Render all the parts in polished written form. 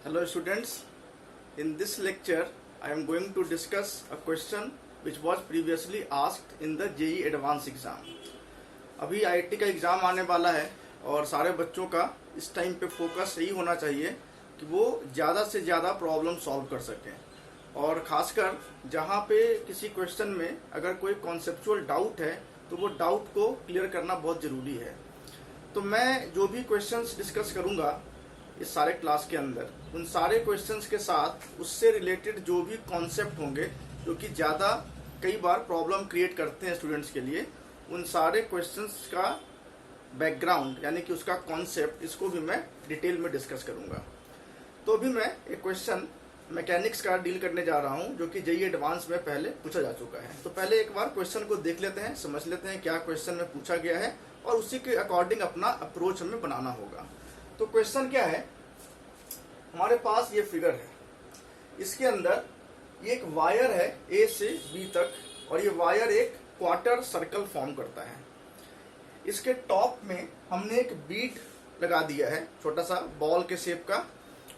Hello students, in this lecture I am going to discuss a question which was previously asked in the JEE Advanced exam. अभी IIT का exam आने वाला है और सारे बच्चों का इस टाइम पे फोकस यही होना चाहिए कि वो ज़्यादा से ज़्यादा प्रॉब्लम सॉल्व कर सकें और ख़ासकर जहाँ पे किसी क्वेश्चन में अगर कोई कॉन्सेप्चुअल डाउट है तो वो डाउट को क्लियर करना बहुत ज़रूरी है। तो मैं जो भी क्वेश्चंस डिस्कस करूँगा इस सारे क्लास के अंदर, उन सारे क्वेश्चंस के साथ उससे रिलेटेड जो भी कॉन्सेप्ट होंगे जो कि ज़्यादा कई बार प्रॉब्लम क्रिएट करते हैं स्टूडेंट्स के लिए, उन सारे क्वेश्चंस का बैकग्राउंड यानी कि उसका कॉन्सेप्ट, इसको भी मैं डिटेल में डिस्कस करूंगा। तो अभी मैं एक क्वेश्चन मैकेनिक्स का डील करने जा रहा हूं जो कि जेईई एडवांस में पहले पूछा जा चुका है। तो पहले एक बार क्वेश्चन को देख लेते हैं, समझ लेते हैं क्या क्वेश्चन में पूछा गया है और उसी के अकॉर्डिंग अपना अप्रोच हमें बनाना होगा। तो क्वेश्चन क्या है, हमारे पास ये फिगर है, इसके अंदर एक वायर है ए से बी तक और ये वायर एक क्वार्टर सर्कल फॉर्म करता है। इसके टॉप में हमने एक बीड लगा दिया है, छोटा सा बॉल के शेप का,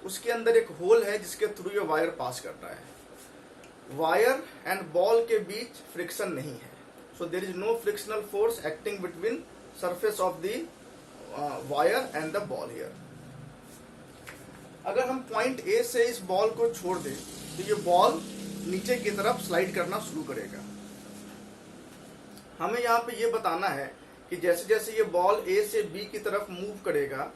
उसके अंदर एक होल है जिसके थ्रू ये वायर पास कर रहा है। वायर एंड बॉल के बीच फ्रिक्शन नहीं है, so there is no frictional force acting between surface of the wire and the ball here. अगर हम पॉइंट ए से इस बॉल को छोड़ दें तो ये बॉल नीचे की तरफ स्लाइड करना शुरू करेगा। हमें यहाँ पे ये बताना है कि जैसे जैसे ये बॉल ए से बी की तरफ मूव करेगा,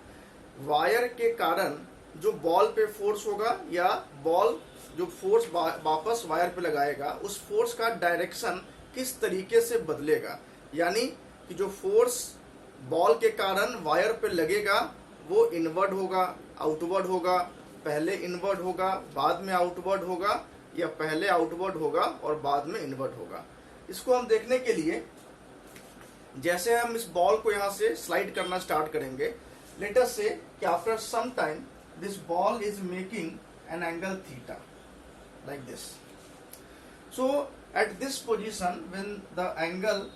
वायर के कारण जो बॉल पे फोर्स होगा या बॉल जो फोर्स वापस वायर पे लगाएगा, उस फोर्स का डायरेक्शन किस तरीके से बदलेगा। यानी कि जो फोर्स बॉल के कारण वायर पे लगेगा वो इनवर्ड होगा, आउटवर्ड होगा, पहले इनवर्ड होगा बाद में आउटवर्ड होगा, या पहले आउटवर्ड होगा और बाद में इनवर्ड होगा। इसको हम देखने के लिए जैसे हम इस बॉल को यहाँ से स्लाइड करना स्टार्ट करेंगे, लेट अस से कि after some time this ball is making an angle theta like this. So at this position when the angle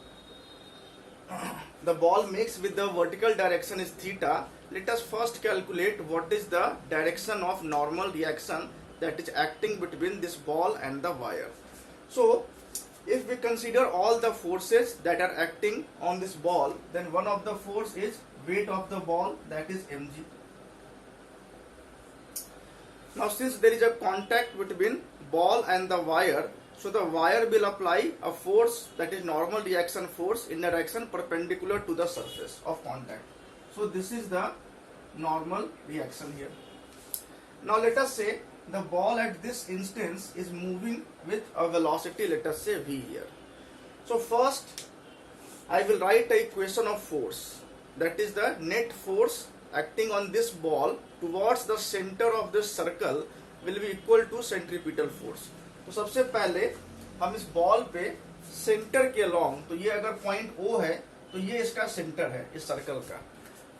the ball makes with the vertical direction is theta, let us first calculate what is the direction of normal reaction that is acting between this ball and the wire. So if we consider all the forces that are acting on this ball, then one of the force is weight of the ball, that is mg. Now since there is a contact between ball and the wire, so the wire will apply a force that is normal reaction force in a direction perpendicular to the surface of contact. So this is the normal reaction here. Now let us say the ball at this instance is moving with a velocity, let us say v here. So first I will write a equation of force, that is the net force acting on this ball towards the center of this circle will be equal to centripetal force. तो सबसे पहले हम इस ball पे centre के long, तो ये अगर पॉइंट O है तो ये इसका सेंटर है इस सर्कल का,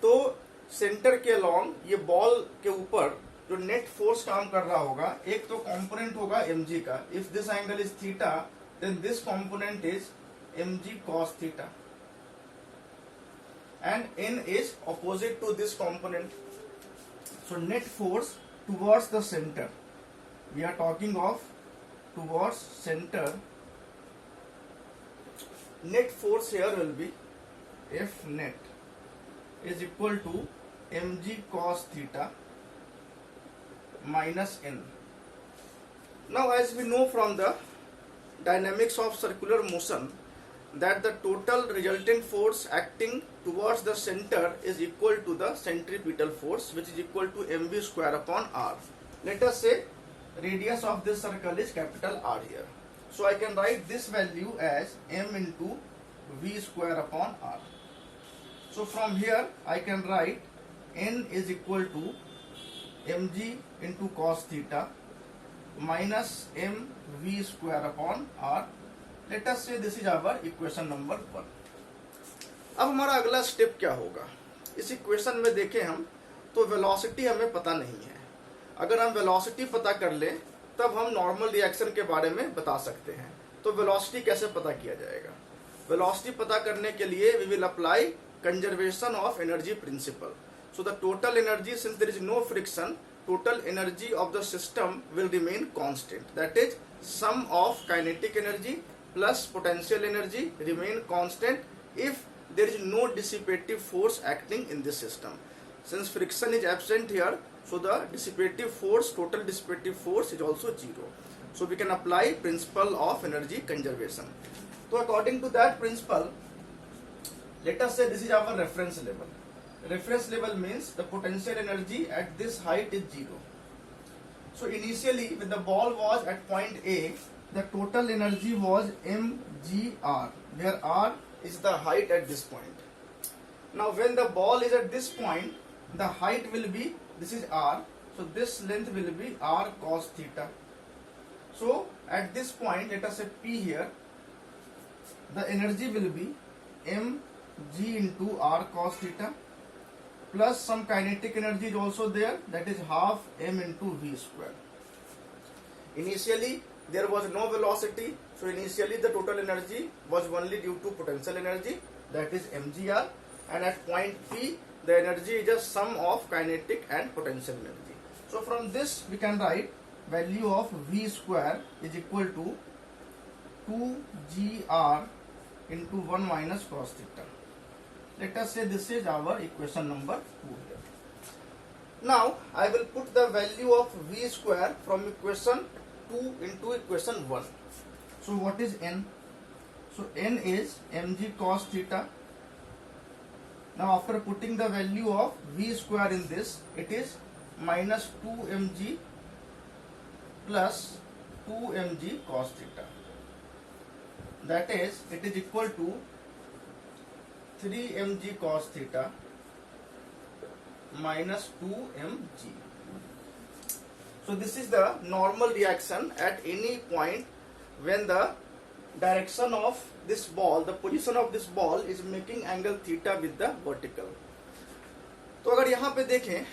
तो सेंटर के लॉन्ग ये बॉल के ऊपर जो नेट फोर्स काम कर रहा होगा, एक तो कंपोनेंट होगा mg का, if this angle is theta then this component is mg cos theta and n is opposite to this component. So net force towards the center, we are talking of towards center, net force here will be F net is equal to mg cos theta minus n. Now as we know from the dynamics of circular motion that the total resultant force acting towards the center is equal to the centripetal force, which is equal to mv square upon r. Let us say radius of this circle is capital R here. So I can write this value as m into v square upon r. So from here I can write n is equal to mg into cos theta minus mv square upon r. Let us say this is our equation number 1. अब हमारा अगला step क्या होगा, इस equation में देखें हम तो वेलोसिटी हमें पता नहीं है। अगर हम वेलोसिटी पता कर लें तब हम नॉर्मल रिएक्शन के बारे में बता सकते हैं। तो वेलोसिटी कैसे पता किया जाएगा, वेलोसिटी पता करने के लिए we will apply conservation of energy principle. So the total energy, since there is no friction, total energy of the system will remain constant. That is, sum of kinetic energy plus potential energy remain constant if there is no dissipative force acting in this system. Since friction is absent here, so the dissipative force, total dissipative force is also zero. So we can apply principle of energy conservation. So according to that principle, let us say this is our reference level. Reference level means the potential energy at this height is zero. So initially when the ball was at point A, the total energy was mgr, where r is the height at this point. Now when the ball is at this point, the height will be, this is r, so this length will be r cos theta. So at this point, let us say P here, the energy will be mg into r cos theta plus some kinetic energy is also there, that is half m into v square. Initially there was no velocity, so initially the total energy was only due to potential energy, that is mgr, and at point P the energy is a sum of kinetic and potential energy. So from this we can write value of v square is equal to 2gr into 1 minus cos theta. Let us say this is our equation number 2 here. Now I will put the value of v square from equation 2 into equation 1. So what is n? So n is mg cos theta. Now after putting the value of v square in this, it is minus 2mg plus 2mg cos theta. That is, it is equal to 3mg cos theta minus 2mg. So this is the normal reaction at any point when the direction of this ball, the position of this ball is making angle theta with the vertical. तो अगर यहाँ पे देखें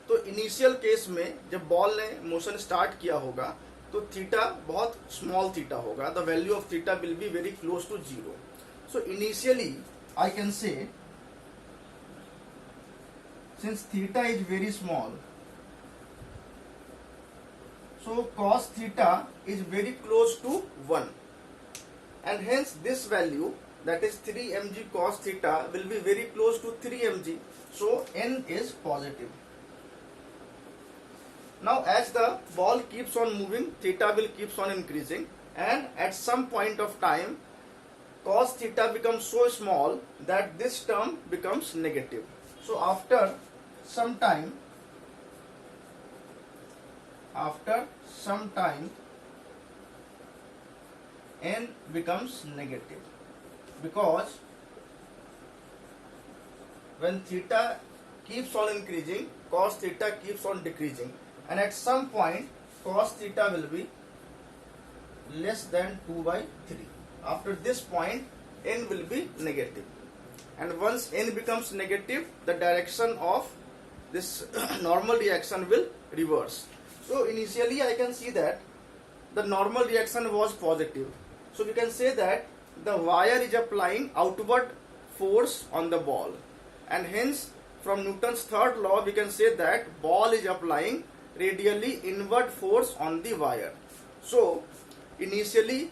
तो initial case में जब ball ने motion start किया होगा तो थीटा बहुत स्मॉल थीटा होगा, the value of theta will be very close to zero. So initially I can say, since theta is very small, so cos theta is very close to 1, and hence this value, that is 3 mg cos theta, will be very close to 3 mg, so n is positive. Now as the ball keeps on moving, theta will keeps on increasing, and at some point of time cos theta becomes so small that this term becomes negative. So after some time n becomes negative, because when theta keeps on increasing, cos theta keeps on decreasing, and at some point cos theta will be less than 2 by 3. After this point n will be negative, and once n becomes negative, the direction of this normal reaction will reverse. So initially I can see that the normal reaction was positive. So we can say that the wire is applying outward force on the ball, and hence from Newton's third law we can say that ball is applying radially inward force on the wire. So initially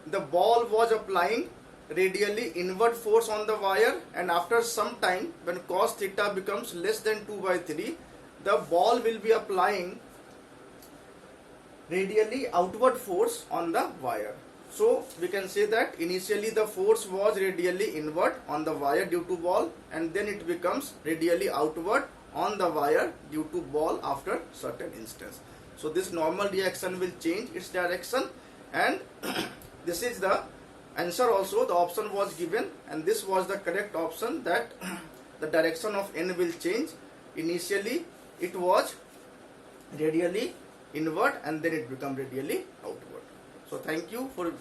the ball was applying radially inward force on the wire, and after some time when cos theta becomes less than 2 by 3, the ball will be applying radially outward force on the wire. So we can say that initially the force was radially inward on the wire due to ball, and then it becomes radially outward on the wire due to ball after certain instance. So this normal reaction will change its direction, and this is the answer also. The option was given, and this was the correct option, that the direction of n will change. Initially it was radially inward, and then it become radially outward. So thank you for